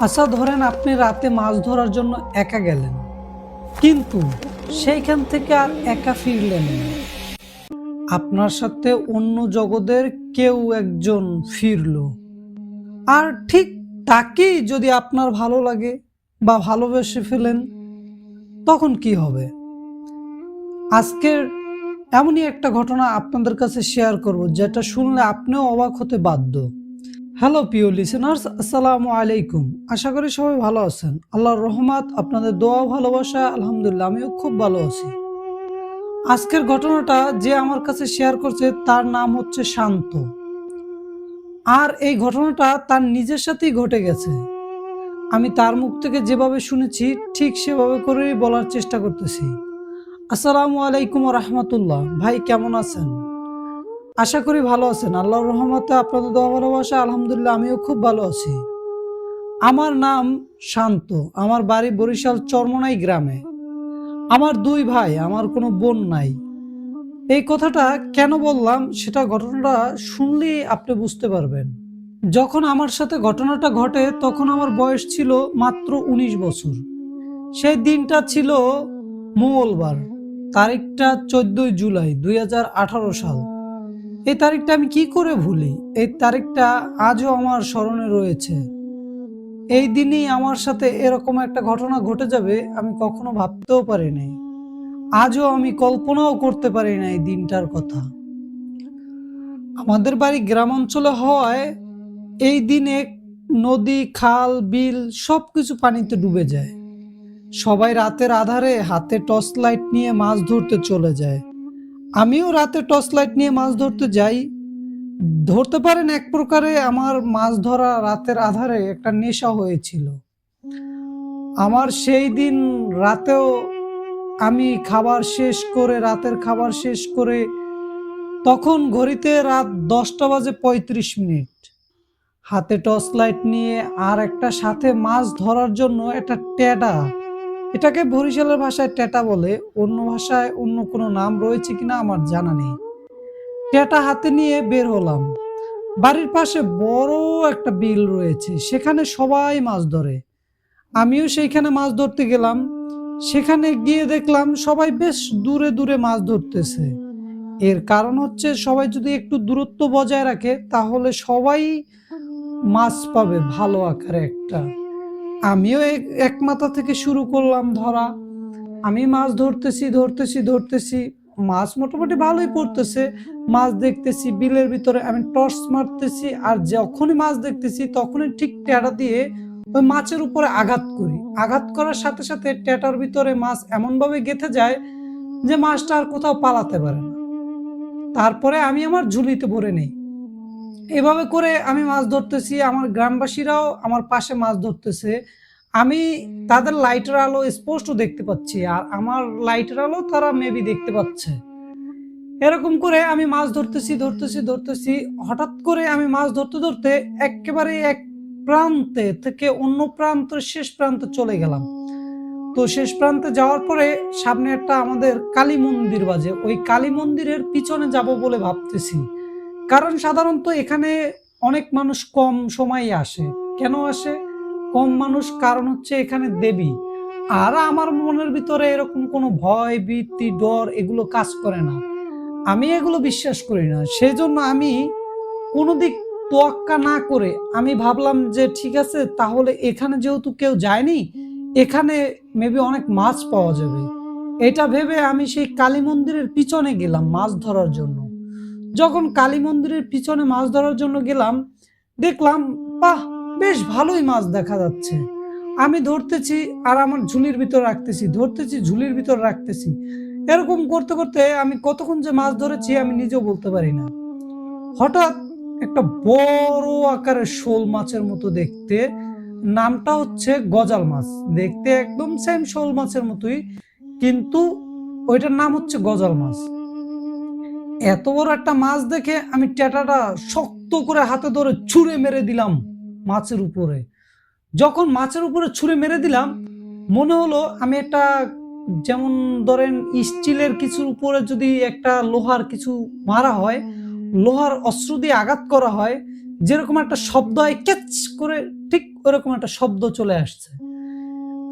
আচ্ছা ধরেন আপনি রাতে মাছ ধরার জন্য একা গেলেন, কিন্তু সেইখান থেকে আর একা ফিরলেন না। আপনার সাথে অন্য জগতের কেউ একজন ফিরলো, আর ঠিক তাকেই যদি আপনার ভালো লাগে বা ভালোবেসে ফেলেন, তখন কি হবে? আজকের এমনই একটা ঘটনা আপনাদের কাছে শেয়ার করব, যেটা শুনলে আপনিও অবাক হতে বাধ্য। হ্যালো প্রিয় লিসেনার্স, আসসালামু আলাইকুম। আশা করি সবাই ভালো আছেন। আল্লাহর রহমত, আপনাদের দোয়া ভালোবাসা, আলহামদুলিল্লাহ আমিও খুব ভালো আছি। আজকের ঘটনাটা যে আমার কাছে শেয়ার করছে তার নাম হচ্ছে শান্ত, আর এই ঘটনাটা তার নিজের সাথেই ঘটে গেছে। আমি তার মুখ থেকে যেভাবে শুনেছি ঠিক সেভাবে করেই বলার চেষ্টা করতেছি। আসসালামু আলাইকুম রহমতুল্লাহ। ভাই কেমন আছেন? আশা করি ভালো আছেন। আল্লাহর রহমতে আপনাদের দোয়া ভালোবাসা, আলহামদুলিল্লাহ আমিও খুব ভালো আছি। আমার নাম শান্ত। আমার বাড়ি বরিশাল চরমোনাই গ্রামে। আমার দুই ভাই, আমার কোনো বোন নাই। এই কথাটা কেন বললাম সেটা ঘটনাটা শুনলেই আপনি বুঝতে পারবেন। যখন আমার সাথে ঘটনাটা ঘটে তখন আমার বয়স ছিল মাত্র ১৯ বছর। সেই দিনটা ছিল মঙ্গলবার, তারিখটা ১৪ই জুলাই ২০১৮ সাল। এই তারিখটা আমি কি করে ভুলি? এই তারিখটা আজও আমার স্মরণে রয়েছে। এই দিনই আমার সাথে এরকম একটা ঘটনা ঘটে যাবে আমি কখনো ভাবতেও পারি নাই। আজও আমি কল্পনাও করতে পারি না এই দিনটার কথা। আমাদের বাড়ি গ্রাম অঞ্চলে হওয়ায় এই দিনে নদী, খাল, বিল সবকিছু পানিতে ডুবে যায়। সবাই রাতের আধারে হাতে টর্চ লাইট নিয়ে মাছ ধরতে চলে যায়। আমিও রাতে টর্চ লাইট নিয়ে মাছ ধরতে যাই। ধরতে পারেন এক প্রকারে আমার মাছ ধরা রাতের আধারে একটা নেশা হয়েছিল। আমার সেই দিন রাতেও আমি রাতের খাবার শেষ করে তখন ঘড়িতে রাত 10টা বাজে 35 মিনিট, হাতে টর্চ লাইট নিয়ে আর একটা সাথে মাছ ধরার জন্য একটা টেটা, এটাকে বরিশালের ভাষায় টেটা বলে, অন্য ভাষায় অন্য কোনো নাম রয়েছে কিনা আমার জানা নেই। টেটা হাতে নিয়ে বের হলাম। বাড়ির পাশে বড় একটা বিল রয়েছে, সেখানে সবাই মাছ ধরে। আমিও সেইখানে মাছ ধরতে গেলাম। সেখানে গিয়ে দেখলাম সবাই বেশ দূরে দূরে মাছ ধরতেছে। এর কারণ হচ্ছে সবাই যদি একটু দূরত্ব বজায় রাখে তাহলে সবাই মাছ পাবে ভালো আকারে একটা। আমিও এক মাথা থেকে শুরু করলাম ধরা। আমি মাছ ধরতেছি। মাছ মোটামুটি ভালোই পড়তেছে। মাছ দেখতেছি বিলের ভিতরে, আমি টর্চ মারতেছি, আর যখনই মাছ দেখতেছি তখনই ঠিক টেটা দিয়ে ওই মাছের উপরে আঘাত করি। আঘাত করার সাথে সাথে টেটার ভিতরে মাছ এমন ভাবে গেঁথে যায় যে মাছটা আর কোথাও পালাতে পারে না। তারপরে আমি আমার ঝুলিতে ভরে নেই। এভাবে করে আমি মাছ ধরতেছি, আমার গ্রামবাসীরাও আমার পাশে মাছ ধরতেছে। আমি তাদের লাইটের আলো স্পষ্ট দেখতে পাচ্ছি, আর আমার লাইটের আলো তারা মেবি দেখতে পাচ্ছে। এরকম করে আমি মাছ ধরতেছি। হঠাৎ করে আমি মাছ ধরতে একেবারে এক প্রান্তে থেকে অন্য প্রান্তের শেষ প্রান্তে চলে গেলাম। তো শেষ প্রান্তে যাওয়ার পরে সামনে একটা আমাদের কালী মন্দির বাজে, ওই কালী মন্দিরের পিছনে যাব বলে ভাবতেছি। কারণ সাধারণত এখানে অনেক মানুষ কম সময়ে আসে। কেন আসে কম মানুষ? কারণ হচ্ছে এখানে দেবী। আর আমার মনের ভিতরে এরকম কোনো ভয়, ভীতি, ডর এগুলো কাজ করে না। আমি এগুলো বিশ্বাস করি না। সেজন্য আমি কোনো দিক তোয়াক্কা না করে আমি ভাবলাম যে ঠিক আছে, তাহলে এখানে যেহেতু কেউ যায়নি, এখানে মেবি অনেক মাছ পাওয়া যাবে। এটা ভেবে আমি সেই কালী মন্দিরের পিছনে গেলাম মাছ ধরার জন্য। যখন কালী মন্দিরের পিছনে মাছ ধরার জন্য গেলাম, দেখলাম বাহ, বেশ ভালোই মাছ দেখা যাচ্ছে। আমি ধরতেছি আর আমার ঝুলির ভিতর রাখতেছি, ঝুলির ভিতর রাখতেছি। এরকম করতে করতে আমি কতক্ষণ যে মাছ ধরেছি আমি নিজেও বলতে পারি না। হঠাৎ একটা বড় আকারের শোল মাছের মতো দেখতে, নামটা হচ্ছে গজাল মাছ। দেখতে একদম সেম শোল মাছের মতোই, কিন্তু ওইটার নাম হচ্ছে গজাল মাছ। এত বড় একটা মাছ দেখে আমি টেটাটা শক্ত করে হাতে ধরে ছুঁড়ে মেরে দিলাম মাছের উপরে। যখন মাছের উপরে ছুঁড়ে মেরে দিলাম, মনে হলো আমি একটা, যেমন ধরেন স্টিলের কিছুর উপরে যদি একটা লোহার কিছু মারা হয়, লোহার অস্ত্র দিয়ে আঘাত করা হয়, যেরকম একটা শব্দ হয় ক্যাচ করে, ঠিক ওরকম একটা শব্দ চলে আসছে।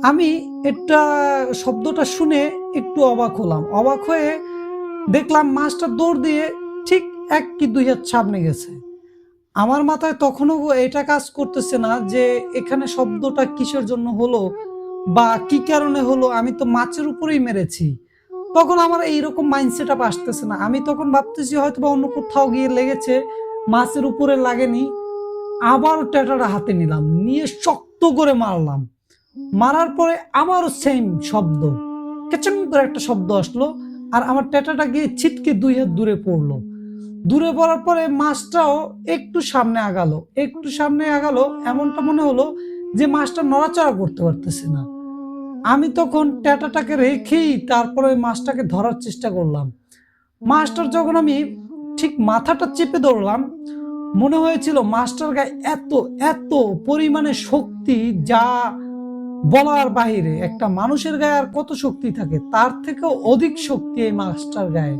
আমি এটা শব্দটা শুনে একটু অবাক হলাম। অবাক হয়ে দেখলাম মাছটা দৌড় দিয়ে ঠিক ১ কি ২ হাত সামনে গেছে। আমার মাথায় তখনও এটা কাজ করতেছে না যে এখানে শব্দটা কিসের জন্য হলো বা কি কারণে হলো, আমি তো মাছের উপরেই মেরেছি। তখন আমার এইরকম মাইন্ডসেট আপ আসতেছে না। আমি তখন ভাবতেছি হয়তোবা অন্য কোথাও গিয়ে লেগেছে, মাছের উপরে লাগেনি। আবারও ট্যাটাটা হাতে নিলাম। নিয়ে শক্ত করে মারলাম। মারার পরে আবারও সেইম শব্দ। কেচং করে একটা শব্দ আসলো। আর আমার ট্যাটাটা গিয়ে ছিটকে ২ হাত দূরে পড়লো। দূরে পড়ার পরে মাছটাও একটু সামনে আগালো। একটু সামনে আগালো, এমনটা মনে হলো যে মাছটা নড়াচড়া করতে পারতেছে না। আমি তখন ট্যাটাটাকে রেখেই তারপরে ওই মাছটাকে ধরার চেষ্টা করলাম। মাছটার যখন আমি ঠিক মাথাটা চেপে ধরলাম, মনে হয়েছিল মাছটার গায়ে এত এত পরিমাণে শক্তি, যা বলার বাহিরে। একটা মানুষের গায়ে আর কত শক্তি থাকে, তার থেকেও অধিক শক্তি এই মাছটার গায়ে।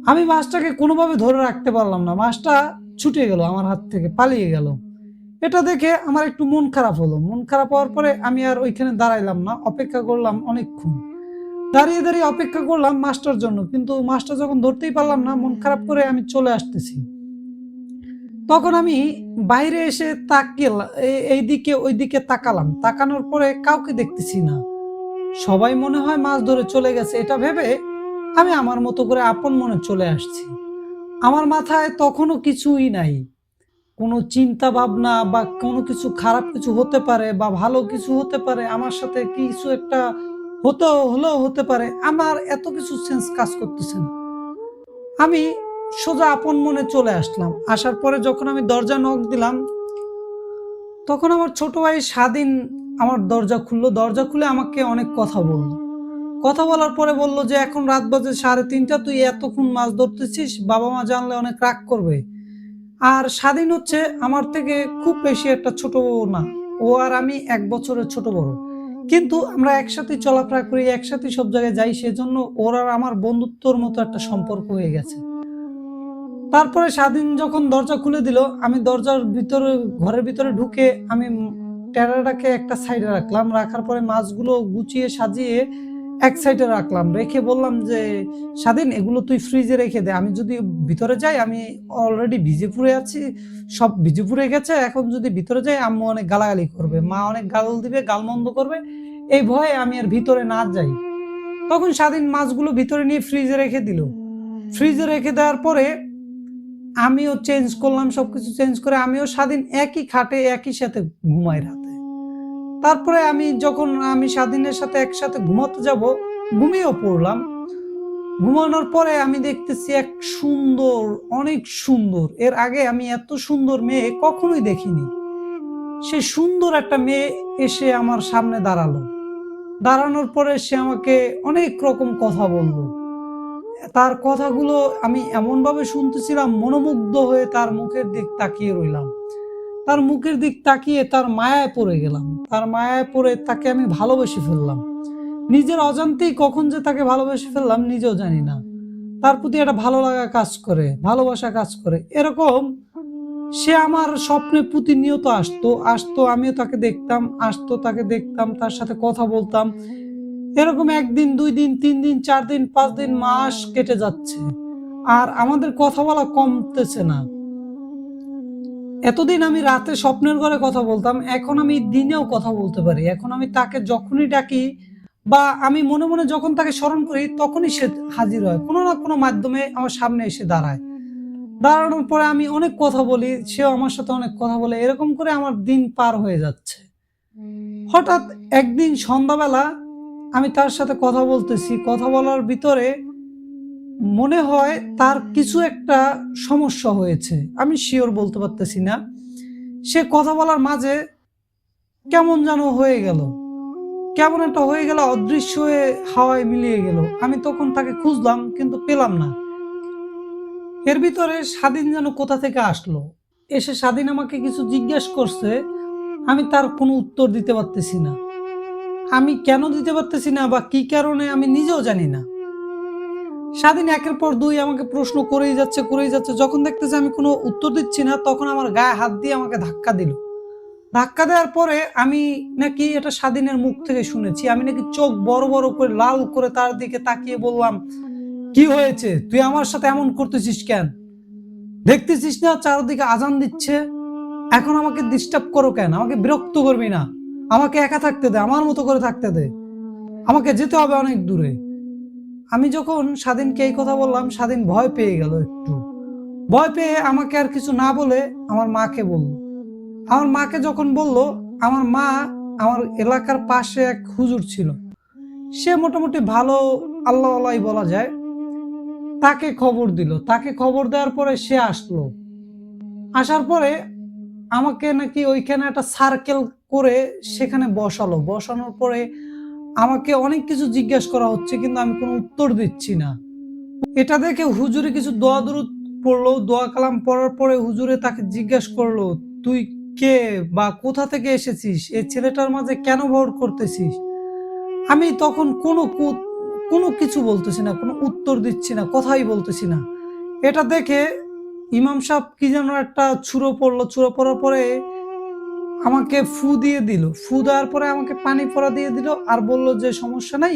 আমি মাছটাকে কোনোভাবে ধরে রাখতে পারলাম না। মাছটা ছুটে গেল আমার হাত থেকে, পালিয়ে গেল। এটা দেখে আমার একটু মন খারাপ হলো। মন খারাপ হওয়ার পরে আমি আর ওইখানে দাঁড়াইলাম না, অপেক্ষা করলাম অনেকক্ষণ। দাঁড়িয়ে দাঁড়িয়ে অপেক্ষা করলাম মাছটার জন্য, কিন্তু মাছটা যখন ধরতেই পারলাম না, মন খারাপ করে আমি চলে আসতেছি। তখন আমি বাইরে এসে তাকিয়ে এইদিকে ওইদিকে তাকালাম। তাকানোর পরে কাউকে দেখতেছি না। সবাই মনে হয় মাছ ধরে চলে গেছে, এটা ভেবে আমি আমার মতো করে আপন মনে চলে আসছি। আমার মাথায় তখনও কিছুই নাই, কোনো চিন্তা ভাবনা বা কোনো কিছু খারাপ কিছু হতে পারে বা ভালো কিছু হতে পারে, আমার সাথে কিছু একটা হলেও হতে পারে, আমার এত কিছু সেন্স কাজ করতেছে না। আমি সোজা আপন মনে চলে আসলাম। আসার পরে যখন আমি দরজা নক দিলাম, তখন আমার ছোট ভাই স্বাধীন আমার দরজা খুললো। দরজা খুলে আমাকে অনেক কথা বলল। কথা বলার পরে বলল যে এখন রাত বাজে ৩:৩০, তুই এতক্ষণ মাছ ধরতেছিস, বাবা মা জানলে অনেক রাগ করবে। আর স্বাধীন হচ্ছে আমার থেকে খুব বেশি একটা ছোট না, ও আর আমি ১ বছরের ছোট বড়, কিন্তু আমরা একসাথে চলাফেরা করি, একসাথে সব জায়গায় যাই, সেজন্য ওর আর আমার বন্ধুত্বর মতো একটা সম্পর্ক হয়ে গেছে। তারপরে স্বাধীন যখন দরজা খুলে দিল, আমি দরজার ভিতরে ঘরের ভিতরে ঢুকে আমি টেরাটাকে একটা সাইডে রাখলাম। রাখার পরে মাছগুলো গুছিয়ে সাজিয়ে এক সাইডে রাখলাম। রেখে বললাম যে, "স্বাধীন, এগুলো তুই ফ্রিজে রেখে দে। আমি যদি ভিতরে যাই, আমি অলরেডি ভিজে পুড়ে আছি। সব ভিজে পুড়ে গেছে। এখন যদি ভিতরে যাই, আম্মু অনেক গালাগালি করবে। মা অনেক গাল দিবে, গালমন্দ করবে। এই ভয়ে আমি আর ভিতরে না যাই।" তখন স্বাধীন মাছগুলো ভিতরে নিয়ে ফ্রিজে রেখে দিল। ফ্রিজে রেখে দেওয়ার পরে আমিও চেঞ্জ করলাম, সবকিছু চেঞ্জ করে আমিও স্বাধীন একই খাটে একই সাথে ঘুমাই রাতে। তারপরে আমি স্বাধীনের সাথে একসাথে ঘুমাতে যাব, ঘুমিয়েও পড়লাম। ঘুমানোর পরে আমি দেখতেছি এক সুন্দর, অনেক সুন্দর, এর আগে আমি এত সুন্দর মেয়ে কখনোই দেখিনি। সে সুন্দর একটা মেয়ে এসে আমার সামনে দাঁড়ালো। দাঁড়ানোর পরে সে আমাকে অনেক রকম কথা বলল। তার কথাগুলো আমি এমনভাবে শুনতেছিলাম, মনোমুগ্ধ হয়ে তার মুখের দিক তাকিয়ে রইলাম। তার মুখের দিক তাকিয়ে তার মায়ায় পড়ে গেলাম। তার মায়ায় পড়ে তাকে আমি ভালোবেসে ফেললাম। নিজের অজান্তেই কখন যে তাকে ভালোবেসে ফেললাম নিজেও জানি না। তার প্রতি একটা ভালো লাগা কাজ করে, ভালোবাসা কাজ করে। এরকম সে আমার স্বপ্নে প্রতিনিয়ত আসতো, আমিও তাকে দেখতাম, আসতো, তাকে দেখতাম, তার সাথে কথা বলতাম। এরকম ১ দিন, ২ দিন, ৩ দিন, ৪ দিন, ৫ দিন, মাস কেটে যাচ্ছে। আর আমাদের কথা বলা কমতেছে না। এতদিন আমি রাতে স্বপ্নের ঘরে কথা বলতাম, এখন আমি দিনেও কথা বলতে পারি। এখন আমি তাকে যখনই ডাকি বা আমি মনে মনে যখন তাকে স্মরণ করি, তখনই সে হাজির হয়। কোনো না কোনো মাধ্যমে আমার সামনে এসে দাঁড়ায়। দাঁড়ানোর পরে আমি অনেক কথা বলি, সেও আমার সাথে অনেক কথা বলে। এরকম করে আমার দিন পার হয়ে যাচ্ছে। হঠাৎ একদিন সন্ধ্যাবেলা আমি তার সাথে কথা বলতেছি। কথা বলার ভিতরে মনে হয় তার কিছু একটা সমস্যা হয়েছে। আমি সিওর বলতে পারতেছি না। সে কথা বলার মাঝে কেমন যেন হয়ে গেল। কেমন একটা হয়ে গেল, অদৃশ্য হয়ে হাওয়ায় মিলিয়ে গেল। আমি তখন তাকে খুঁজলাম কিন্তু পেলাম না। এর ভিতরে স্বাধীন যেন কোথা থেকে আসলো। এসে স্বাধীন আমাকে কিছু জিজ্ঞেস করছে। আমি তার কোনো উত্তর দিতে পারতেছি না। আমি কেন দিতে পারতেছি না বা কি কারণে আমি নিজেও জানি না। স্বাধীন একের পর ২ আমাকে প্রশ্ন করেই যাচ্ছে। যখন দেখতেছে আমি কোনো উত্তর দিচ্ছি না, তখন আমার গায়ে হাত দিয়ে আমাকে ধাক্কা দিল। ধাক্কা দেওয়ার পরে আমি নাকি এটা স্বাধীনের মুখ থেকে শুনেছি, আমি নাকি চোখ বড় বড় করে লাল করে তার দিকে তাকিয়ে বললাম, কি হয়েছে, তুই আমার সাথে এমন করতেছিস কেন? দেখতেছিস না চারদিকে আজান দিচ্ছে, এখন আমাকে ডিস্টার্ব করো কেন? আমাকে বিরক্ত করবি না, আমাকে একা থাকতে দে, আমার মতো করে থাকতে দে, আমাকে যেতে হবে অনেক দূরে। আমি যখন স্বাধীনকে এই কথা বললাম, স্বাধীন ভয় পেয়ে গেল। একটু ভয় পেয়ে আমাকে আর কিছু না বলে আমার মাকে বলল। আমার মাকে যখন বলল, আমার মা, আমার এলাকার পাশে এক হুজুর ছিল, সে মোটামুটি ভালো আল্লাহওয়ালাই বলা যায়, তাকে খবর দিল। তাকে খবর দেওয়ার পরে সে আসলো। আসার পরে আমাকে নাকি ওইখানে একটা সার্কেল করে সেখানে বসালো। বসানোর পরে আমাকে অনেক কিছু জিজ্ঞাসা করা হচ্ছে, কিন্তু আমি কোনো উত্তর দিচ্ছি না। এটা দেখে হুজুরে কিছু দোয়া দুরুদ পড়লো। দোয়া কালাম পড়ার পরে হুজুরে তাকে জিজ্ঞাসা করলো, তুই কে বা কোথা থেকে এসেছিস, এই ছেলেটার মাঝে কেন ভর করতেছিস? আমি তখন কোনো কিছু বলতেছি না, কোনো উত্তর দিচ্ছি না, কথাই বলতেছি না। এটা দেখে ইমাম সাহেব কি যেন একটা ছুঁড়ো পড়লো। ছুঁড়ো পড়ার পরে আমাকে ফু দিয়ে দিল। ফু দেওয়ার পরে আমাকে পানি পড়া দিয়ে দিল আর বলল যে সমস্যা নাই,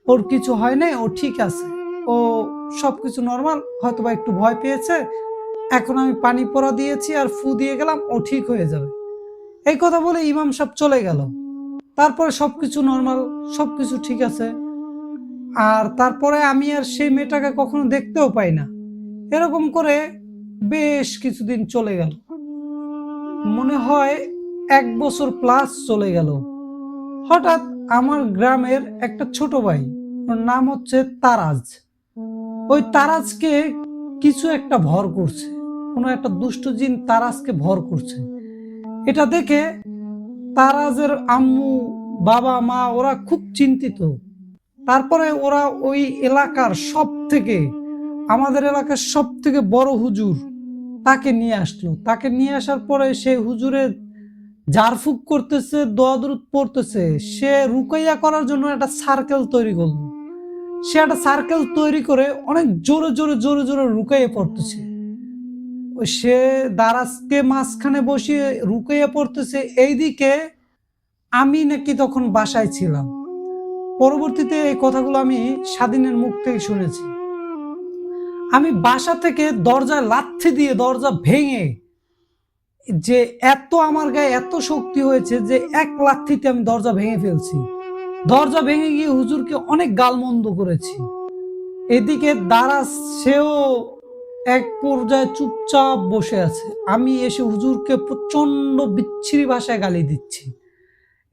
ওর কিছু হয় নাই, ও ঠিক আছে, ও সবকিছু নর্মাল, হয়তোবা একটু ভয় পেয়েছে, এখন আমি পানি পড়া দিয়েছি আর ফু দিয়ে গেলাম, ও ঠিক হয়ে যাবে। এই কথা বলে ইমাম সাহেব চলে গেল। তারপরে সবকিছু নর্মাল, সবকিছু ঠিক আছে। আর তারপরে আমি আর সেই মেয়েটাকে কখনো দেখতেও পাই না। এরকম করে বেশ কিছুদিন চলে গেল, মনে হয় 1 বছর প্লাস চলে গেল। হঠাৎ আমার গ্রামের একটা ছোট ভাই, ওর নাম হচ্ছে তারাজ, ওই তারাজকে কিছু একটা ভর করছে, কোনো একটা দুষ্ট জিন তারাজকে ভর করছে। এটা দেখে তারাজের আম্মু, বাবা, মা ওরা খুব চিন্তিত। তারপরে ওরা ওই এলাকার সব থেকে, আমাদের এলাকার সব থেকে বড় হুজুর, তাকে নিয়ে আসলো। তাকে নিয়ে আসার পরে সেই হুজুরে ঝাড়ফুঁক করতেছে, দোয়া দুরুদ পড়তেছে। সে রুকাইয়া করার জন্য একটা সার্কেল তৈরি করলো। সে একটা সার্কেল তৈরি করে অনেক জোরে জোরে জোরে জোরে রুকাইয়া পড়তেছে। সে দারাজকে মাঝখানে বসিয়ে রুকাইয়া পড়তেছে। এইদিকে আমি নাকি তখন বাসায় ছিলাম। পরবর্তীতে এই কথাগুলো আমি স্বাধীনের মুখ থেকে শুনেছি। আমি বাসা থেকে দরজায় লাথি দিয়ে দরজা ভেঙে, যে এত আমার গায়ে এত শক্তি হয়েছে যে এক লাথিতে আমি দরজা ভেঙে ফেলছি। দরজা ভেঙে গিয়ে হুজুরকে অনেক গালমন্দ করেছি। এদিকে দারাজ, সেও এক পর্যায়ে চুপচাপ বসে আছে। আমি এসে হুজুরকে প্রচন্ড বিচ্ছিরি ভাষায় গালি দিচ্ছি।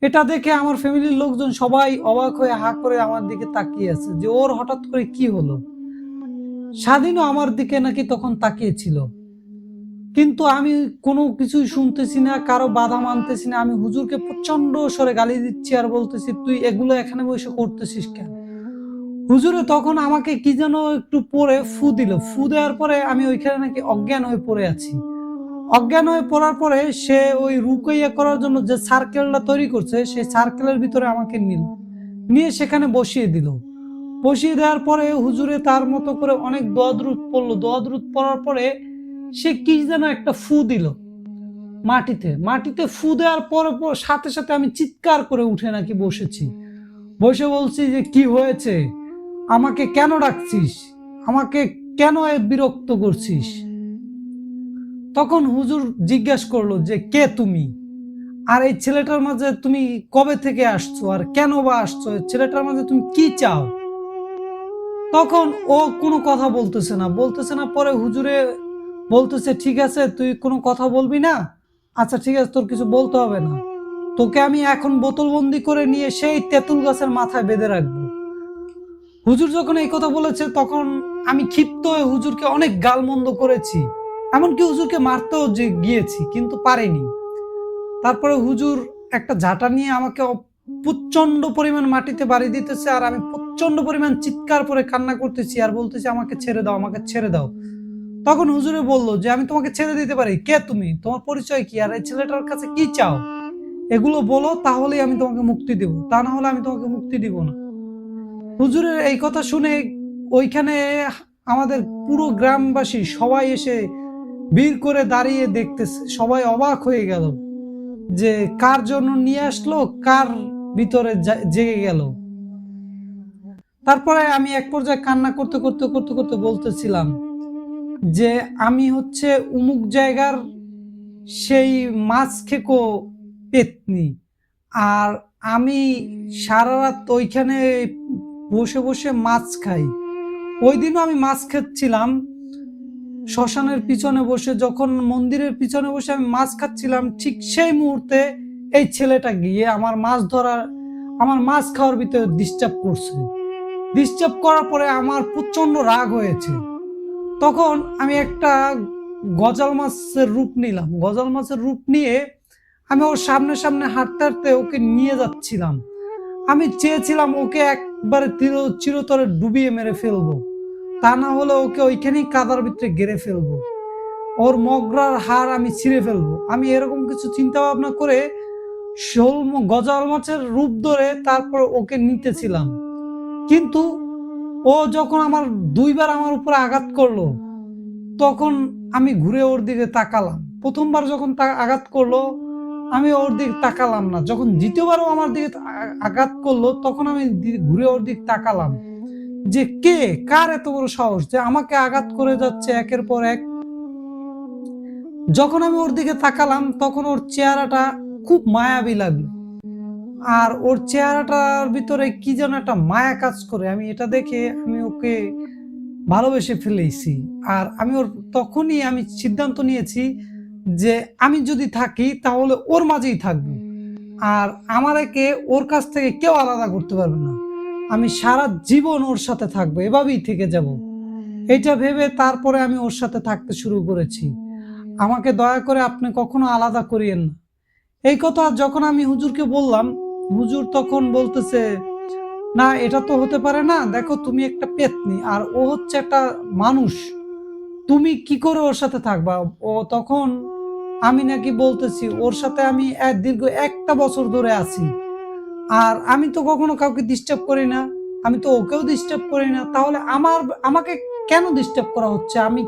এটা দেখে আমার ফ্যামিলির লোকজন সবাই অবাক হয়ে হা করে আমার দিকে তাকিয়ে আছে, যে ওর হঠাৎ করে কি হলো। স্বাধীনও আমার দিকে নাকি তখন তাকিয়েছিল, কিন্তু আমি কোনো কিছুই শুনতেছি না, কারো বাধা মানতেছি না। আমি হুজুরকে প্রচন্ড স্বরে গালি দিচ্ছি আর বলতেছি, তুই এগুলো এখানে বসে করতেছিস কেন? হুজুরে তখন আমাকে কি যেন একটু পরে ফু দিল। ফু দেওয়ার পরে আমি ওইখানে নাকি অজ্ঞান হয়ে পড়ে আছি। অজ্ঞান হয়ে পড়ার পরে সে ওই রুকাইয়া করার জন্য যে সার্কেলটা তৈরি করছে, সেই সার্কেলের ভিতরে আমাকে নিয়ে সেখানে বসিয়ে দিল। বসিয়ে দেওয়ার পরে হুজুরে তার মতো করে অনেক দোয়া দুরুদ পড়লো। দোয়া দুরুদ পড়ার পরে সে কি যেন একটা ফু দিল মাটিতে ফু দেওয়ার পরে সাথে সাথে আমি চিৎকার করে উঠে নাকি বসেছি। বসে বলছি যে কি হয়েছে, আমাকে কেন ডাকছিস, আমাকে কেন বিরক্ত করছিস? তখন হুজুর জিজ্ঞাসা করলো যে কে তুমি, আর এই ছেলেটার মাঝে তুমি কবে থেকে আসছো, আর কেন বা আসছো, ছেলেটার মাঝে তুমি কি চাও? তখন ও কোনো কথা বলতেছে না। পরে হুজুরে বলতেছে, ঠিক আছে তুই কোনো কথা বলবি না, আচ্ছা ঠিক আছে, তোর কিছু বলতে হবে না, তোকে আমি এখন বোতলবন্দি করে নিয়ে সেই তেঁতুল গাছের মাথায় বেঁধে রাখবো। হুজুর যখন এই কথা বলেছে তখন আমি ক্ষিপ্ত হয়ে হুজুরকে অনেক গালমন্দ করেছি, এমনকি হুজুরকে মারতেও গিয়েছি, কিন্তু পারিনি। তারপরে হুজুর একটা ঝাঁটা নিয়ে আমাকে প্রচন্ড পরিমাণ মাটিতে বাড়ি দিতেছে, আর আমি প্রচন্ড পরিমাণ চিৎকার করে কান্না করতেছি আর বলতেছি, আমাকে ছেড়ে দাও, আমাকে ছেড়ে দাও। তখন হুজুরে বললো যে আমি তোমাকে ছেড়ে দিতে পারি, কে তুমি, তোমার পরিচয় কি, আর এই ছেলেটার কাছে কি চাও, এগুলো বলো, তাহলেই আমি তোমাকে মুক্তি দেব, তা না হলে আমি তোমাকে মুক্তি দিব না। হুজুরের এই কথা শুনে ওইখানে আমাদের পুরো গ্রামবাসী সবাই এসে ভিড় করে দাঁড়িয়ে দেখতেছে, সবাই অবাক হয়ে গেল যে কার জন্য নিয়ে আসলো, কার ভিতরে জেগে গেল। তারপরে আমি এক পর্যায়ে কান্না করতে করতে করতে করতে বলতেছিলাম যে আমি হচ্ছে অমুক জায়গার সেই মাছ খেকো পেত্নী, আর আমি সারা রাত ওইখানে বসে বসে মাছ খাই। ওই দিনও আমি মাছ খাচ্ছিলাম শ্মশানের পিছনে বসে, যখন মন্দিরের পিছনে বসে আমি মাছ খাচ্ছিলাম, ঠিক সেই মুহূর্তে এই ছেলেটা গিয়ে আমার মাছ খাওয়ার ভিতরে ডিস্টার্ব করছে। ডিস্টার্ব করার পরে আমার প্রচন্ড রাগ হয়েছে। তখন আমি একটা গজাল মাছের রূপ নিলাম। গজাল মাছের রূপ নিয়ে আমি ওর সামনে সামনে হাঁটতে হাঁটতে ওকে নিয়ে যাচ্ছিলাম। আমি চেয়েছিলাম ওকে একবারে চিরতরে ডুবিয়ে মেরে ফেলবো, তা না হলে ওকে ওইখানেই কাদার ভিতরে গেড়ে ফেলবো, ওর মগরার হাড় আমি ছিঁড়ে ফেলবো। আমি এরকম কিছু চিন্তা ভাবনা করে গজাল মাছের রূপ ধরে তারপর ওকে নিতেছিলাম। কিন্তু ও যখন আমার দুইবার আমার উপরে আঘাত করলো, তখন আমি ঘুরে ওর দিকে তাকালাম। প্রথমবার যখন আঘাত করলো আমি ওর দিকে তাকালাম না, যখন দ্বিতীয়বারও আমার দিকে আঘাত করলো তখন আমি ঘুরে ওর দিকে তাকালাম যে কার এত বড় সাহস যে আমাকে আঘাত করে যাচ্ছে একের পর এক। যখন আমি ওর দিকে তাকালাম তখন ওর চেহারাটা খুব মায়াবী লাগলো, আর ওর চেহারাটার ভিতরে কি যেন একটা মায়া কাজ করে। আমি এটা দেখে আমি ওকে ভালোবেসে ফেলেছি। আর আমি তখনই আমি সিদ্ধান্ত নিয়েছি যে আমি যদি থাকি তাহলে ওর মাঝেই থাকবো, আর আমাকে ওর কাছ থেকে কেউ আলাদা করতে পারবে না। আমি সারা জীবন ওর সাথে থাকবো, এভাবেই থেকে যাব। এটা ভেবে তারপরে আমি ওর সাথে থাকতে শুরু করেছি। আমাকে দয়া করে আপনি কখনো আলাদা করিয়েন না। এই কথা যখন আমি হুজুরকে বললাম, হুজুর তখন বলতেছে, না এটা তো হতে পারে না, দেখো তুমি একটা পেত্নী আর ও হচ্ছে একটা মানুষ, তুমি কি করে ওর সাথে থাকবা। ও তখন আমি নাকি বলতেছি ওর সাথে আমি দীর্ঘ 1টা বছর ধরে আছি, আর আমি তো কখনো কাউকে ডিস্টার্ব করি না, আমি তো ওকেও ডিস্টার্ব করি না, তাহলে আমাকে কেন ডিস্টার্ব করা হচ্ছে, আমি